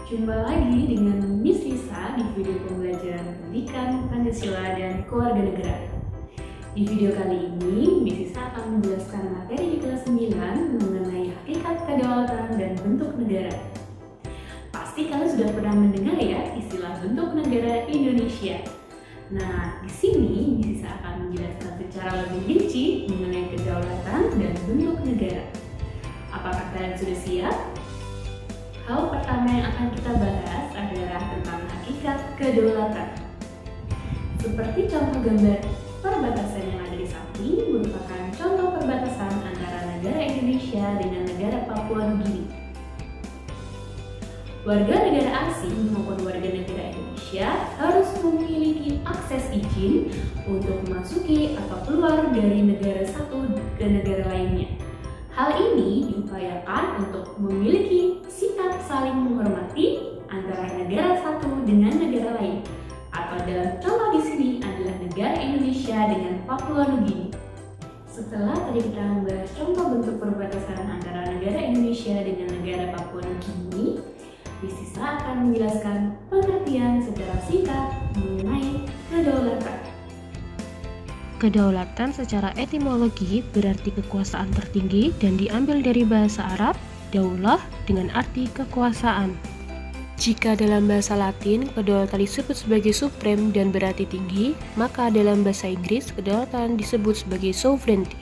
Jumpa lagi dengan Miss Lisa di video pembelajaran pendidikan, Pancasila, dan Kewarganegaraan. Di video kali ini, Miss Lisa akan menjelaskan materi di kelas 9 mengenai hakikat kedaulatan dan bentuk negara. Pasti kalian sudah pernah mendengar ya istilah bentuk negara Indonesia. Nah, di sini Miss Lisa akan menjelaskan secara lebih rinci mengenai kedaulatan dan bentuk negara. Apakah kalian sudah siap? Hal pertama yang akan kita bahas adalah tentang hakikat kedaulatan. Seperti contoh gambar perbatasan yang ada di samping merupakan contoh perbatasan antara negara Indonesia dengan negara Papua Nugini. Warga negara asing maupun warga negara Indonesia harus memiliki akses izin untuk memasuki atau keluar dari negara satu ke negara lainnya. Hal ini diupayakan untuk memiliki sikap saling menghormati antara negara satu dengan negara lain. Atau dalam contoh di sini adalah negara Indonesia dengan Papua Nugini. Setelah tadi kita membahas contoh bentuk perbatasan antara negara Indonesia dengan negara Papua Nugini, Miss Lisa akan menjelaskan pengertian secara singkat mengenai kedaulatan. Kedaulatan secara etimologi berarti kekuasaan tertinggi dan diambil dari bahasa Arab, daulah dengan arti kekuasaan. Jika dalam bahasa Latin, kedaulatan disebut sebagai supreme dan berarti tinggi, maka dalam bahasa Inggris, kedaulatan disebut sebagai sovereignty.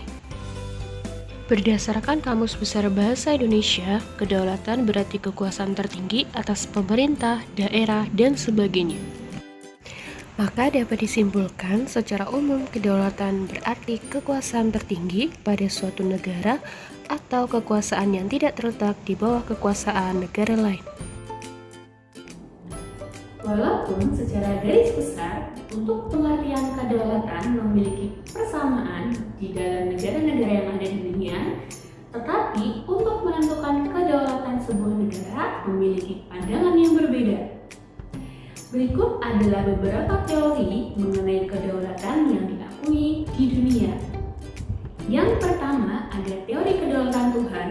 Berdasarkan Kamus Besar Bahasa Indonesia, kedaulatan berarti kekuasaan tertinggi atas pemerintah, daerah, dan sebagainya. Maka dapat disimpulkan secara umum kedaulatan berarti kekuasaan tertinggi pada suatu negara atau kekuasaan yang tidak terletak di bawah kekuasaan negara lain. Walaupun secara garis besar untuk pengertian kedaulatan memiliki persamaan di dalam negara-negara yang ada di dunia, tetapi untuk menentukan kedaulatan sebuah negara memiliki pandangan yang berbeda. Berikut adalah beberapa teori mengenai kedaulatan yang diakui di dunia. Yang pertama ada teori kedaulatan Tuhan,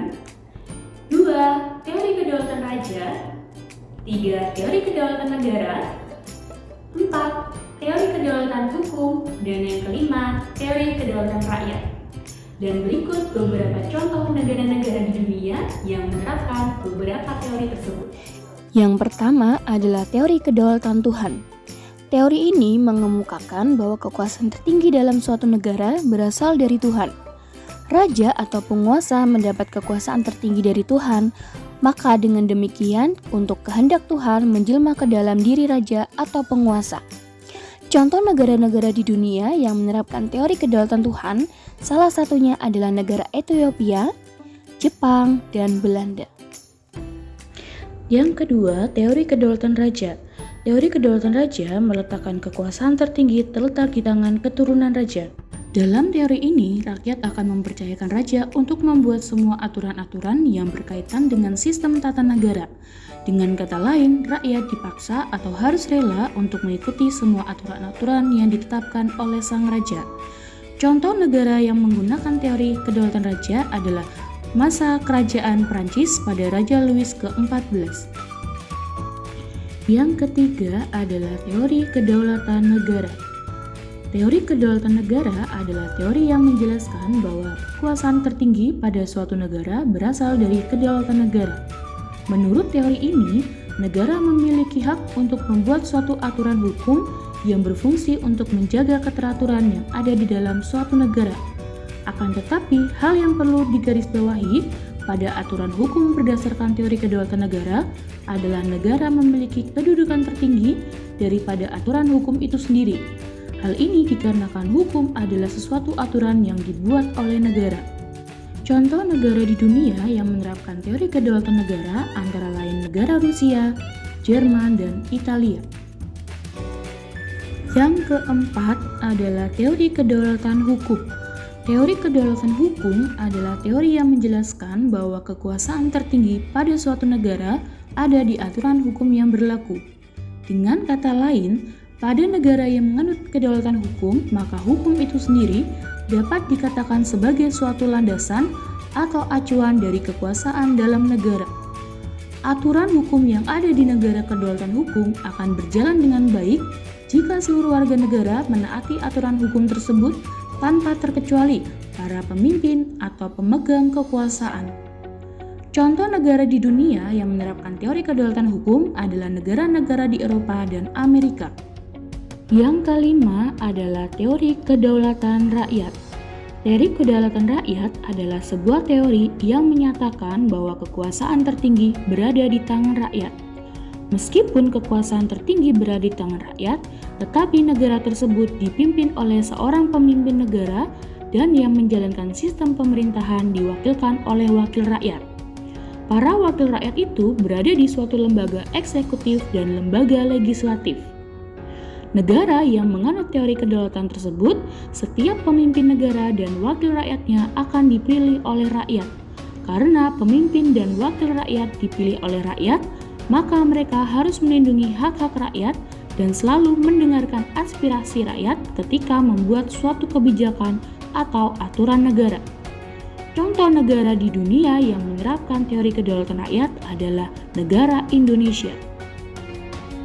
2. Teori kedaulatan raja, 3. Teori kedaulatan negara, 4. Teori kedaulatan hukum, dan yang kelima, teori kedaulatan rakyat. Dan berikut beberapa contoh negara-negara di dunia yang menerapkan beberapa teori tersebut. Yang pertama adalah teori kedaulatan Tuhan. Teori ini mengemukakan bahwa kekuasaan tertinggi dalam suatu negara berasal dari Tuhan. Raja atau penguasa mendapat kekuasaan tertinggi dari Tuhan, maka dengan demikian untuk kehendak Tuhan menjelma ke dalam diri raja atau penguasa. Contoh negara-negara di dunia yang menerapkan teori kedaulatan Tuhan, salah satunya adalah negara Ethiopia, Jepang, dan Belanda. Yang kedua, teori kedaulatan raja. Teori kedaulatan raja meletakkan kekuasaan tertinggi terletak di tangan keturunan raja. Dalam teori ini, rakyat akan mempercayakan raja untuk membuat semua aturan-aturan yang berkaitan dengan sistem tata negara. Dengan kata lain, rakyat dipaksa atau harus rela untuk mengikuti semua aturan-aturan yang ditetapkan oleh sang raja. Contoh negara yang menggunakan teori kedaulatan raja adalah masa kerajaan Prancis pada Raja Louis ke-14. Yang ketiga adalah teori kedaulatan negara. Teori kedaulatan negara adalah teori yang menjelaskan bahwa kekuasaan tertinggi pada suatu negara berasal dari kedaulatan negara. Menurut teori ini, negara memiliki hak untuk membuat suatu aturan hukum yang berfungsi untuk menjaga keteraturan yang ada di dalam suatu negara. Akan tetapi, hal yang perlu digarisbawahi pada aturan hukum berdasarkan teori kedaulatan negara adalah negara memiliki kedudukan tertinggi daripada aturan hukum itu sendiri. Hal ini dikarenakan hukum adalah sesuatu aturan yang dibuat oleh negara. Contoh negara di dunia yang menerapkan teori kedaulatan negara antara lain negara Rusia, Jerman, dan Italia. Yang keempat adalah teori kedaulatan hukum. Teori kedaulatan hukum adalah teori yang menjelaskan bahwa kekuasaan tertinggi pada suatu negara ada di aturan hukum yang berlaku. Dengan kata lain, pada negara yang menganut kedaulatan hukum, maka hukum itu sendiri dapat dikatakan sebagai suatu landasan atau acuan dari kekuasaan dalam negara. aturan hukum yang ada di negara kedaulatan hukum akan berjalan dengan baik jika seluruh warga negara menaati aturan hukum tersebut tanpa terkecuali para pemimpin atau pemegang kekuasaan. Contoh negara di dunia yang menerapkan teori kedaulatan hukum adalah negara-negara di Eropa dan Amerika. Yang kelima adalah teori kedaulatan rakyat. Teori kedaulatan rakyat adalah sebuah teori yang menyatakan bahwa kekuasaan tertinggi berada di tangan rakyat. Meskipun kekuasaan tertinggi berada di tangan rakyat, tetapi negara tersebut dipimpin oleh seorang pemimpin negara dan yang menjalankan sistem pemerintahan diwakilkan oleh wakil rakyat. Para wakil rakyat itu berada di suatu lembaga eksekutif dan lembaga legislatif. Negara yang menganut teori kedaulatan tersebut, setiap pemimpin negara dan wakil rakyatnya akan dipilih oleh rakyat. Karena pemimpin dan wakil rakyat dipilih oleh rakyat, maka mereka harus melindungi hak-hak rakyat dan selalu mendengarkan aspirasi rakyat ketika membuat suatu kebijakan atau aturan negara. Contoh negara di dunia yang menerapkan teori kedaulatan rakyat adalah negara Indonesia.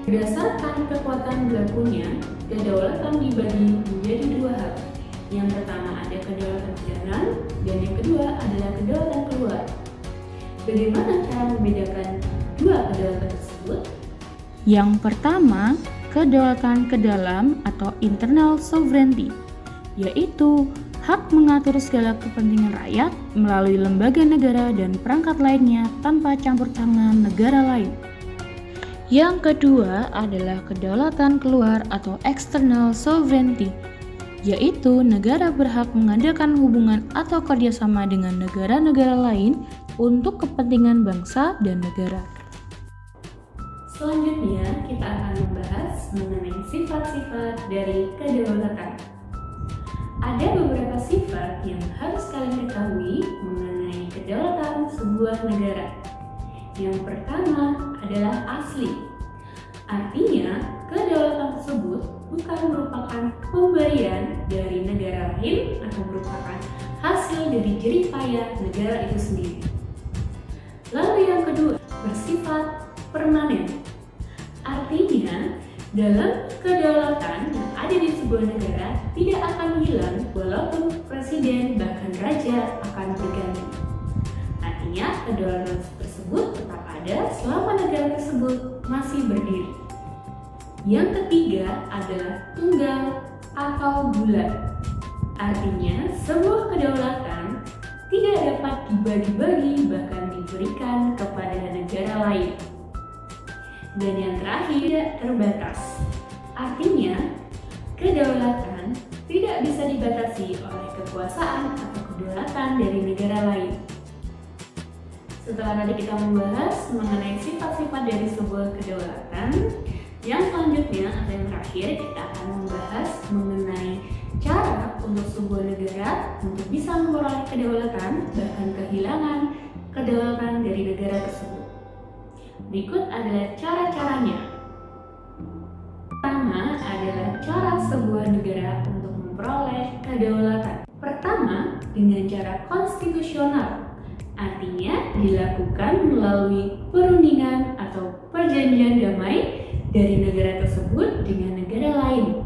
Berdasarkan kekuatan berlakunya, kedaulatan dibagi menjadi dua hal. Yang pertama ada kedaulatan dalam dan yang kedua adalah kedaulatan keluar. Bagaimana cara membedakan dua kedaulatan tersebut? Yang pertama, kedaulatan ke dalam atau internal sovereignty, yaitu hak mengatur segala kepentingan rakyat melalui lembaga negara dan perangkat lainnya tanpa campur tangan negara lain. Yang kedua adalah kedaulatan keluar atau external sovereignty, yaitu negara berhak mengadakan hubungan atau kerjasama dengan negara-negara lain untuk kepentingan bangsa dan negara. Selanjutnya, kita akan membahas mengenai sifat-sifat dari kedaulatan. Ada beberapa sifat yang harus kalian ketahui mengenai kedaulatan sebuah negara. Yang pertama adalah asli. Artinya, kedaulatan tersebut bukan merupakan pemberian dari negara lain atau merupakan hasil dari jerih payah negara itu sendiri. Lalu yang kedua, bersifat permanen. Artinya, dalam kedaulatan yang ada di sebuah negara tidak akan hilang walaupun presiden bahkan raja akan berganti. Artinya, kedaulatan tersebut tetap ada selama negara tersebut masih berdiri. Yang ketiga adalah tunggal atau bulat. Artinya, sebuah kedaulatan tidak dapat dibagi-bagi bahkan diberikan kepada negara lain. Dan yang terakhir, tidak terbatas. Artinya, kedaulatan tidak bisa dibatasi oleh kekuasaan atau kedaulatan dari negara lain. Setelah tadi kita membahas mengenai sifat-sifat dari sebuah kedaulatan, yang selanjutnya atau yang terakhir kita akan membahas mengenai cara untuk sebuah negara untuk bisa memperoleh kedaulatan bahkan kehilangan kedaulatan dari negara tersebut. Berikut adalah cara-caranya. Pertama adalah cara sebuah negara untuk memperoleh kedaulatan. Pertama, dengan cara konstitusional. Artinya dilakukan melalui perundingan atau perjanjian damai dari negara tersebut dengan negara lain.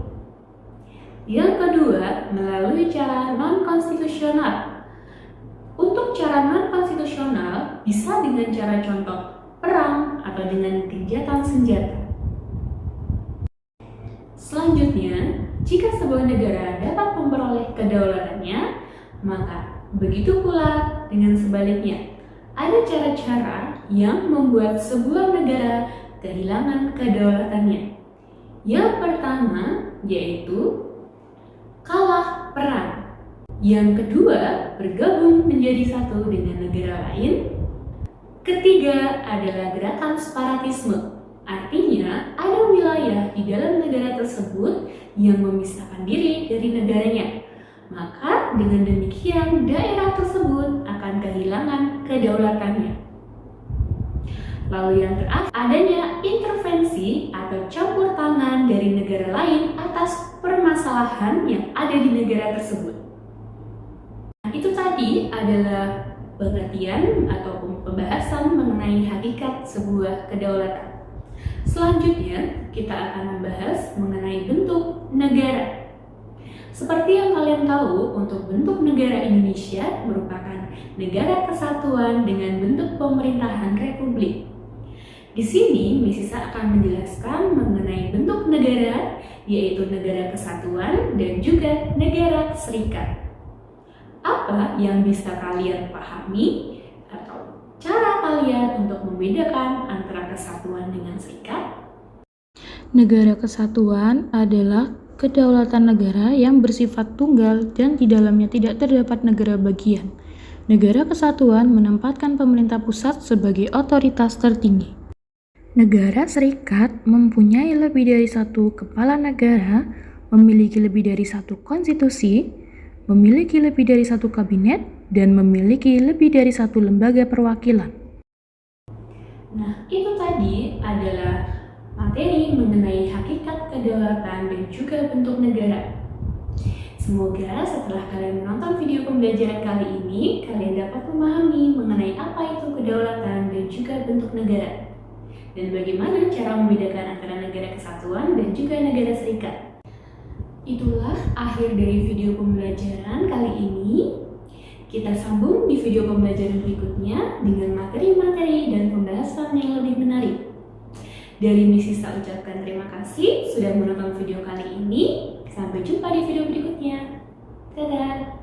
Yang kedua, melalui cara non-konstitusional. Untuk cara non-konstitusional bisa dengan cara contoh perang atau dengan gencatan senjata. Selanjutnya, jika sebuah negara dapat memperoleh kedaulatannya, maka begitu pula dengan sebaliknya. Ada cara-cara yang membuat sebuah negara kehilangan kedaulatannya. Yang pertama yaitu kalah perang. Yang kedua, bergabung menjadi satu dengan negara lain. Ketiga adalah gerakan separatisme. Artinya, ada wilayah di dalam negara tersebut yang memisahkan diri dari negaranya. Maka dengan demikian daerah tersebut akan kehilangan kedaulatannya. Lalu yang terakhir, adanya intervensi atau campur tangan dari negara lain atas permasalahan yang ada di negara tersebut. Nah, itu tadi adalah pengertian ataupun pembahasan mengenai hakikat sebuah kedaulatan. Selanjutnya, kita akan membahas mengenai bentuk negara. Seperti yang kalian tahu, untuk bentuk negara Indonesia merupakan negara kesatuan dengan bentuk pemerintahan republik. Di sini, Misisa akan menjelaskan mengenai bentuk negara, yaitu negara kesatuan dan juga negara serikat. Apa yang bisa kalian pahami atau cara kalian untuk membedakan antara kesatuan dengan serikat? Negara kesatuan adalah kedaulatan negara yang bersifat tunggal dan di dalamnya tidak terdapat negara bagian. Negara kesatuan menempatkan pemerintah pusat sebagai otoritas tertinggi. Negara serikat mempunyai lebih dari satu kepala negara, memiliki lebih dari satu konstitusi, memiliki lebih dari satu kabinet, dan memiliki lebih dari satu lembaga perwakilan. Nah, itu tadi adalah materi mengenai hakikat kedaulatan dan juga bentuk negara. Semoga setelah kalian menonton video pembelajaran kali ini, kalian dapat memahami mengenai apa itu kedaulatan dan juga bentuk negara. Dan bagaimana cara membedakan antara negara kesatuan dan juga negara serikat. Itulah akhir dari video pembelajaran kali ini. Kita sambung di video pembelajaran berikutnya dengan materi-materi dan pembahasan yang lebih menarik. Dari Misisa ucapkan terima kasih sudah menonton video kali ini. Sampai jumpa di video berikutnya. Dadah!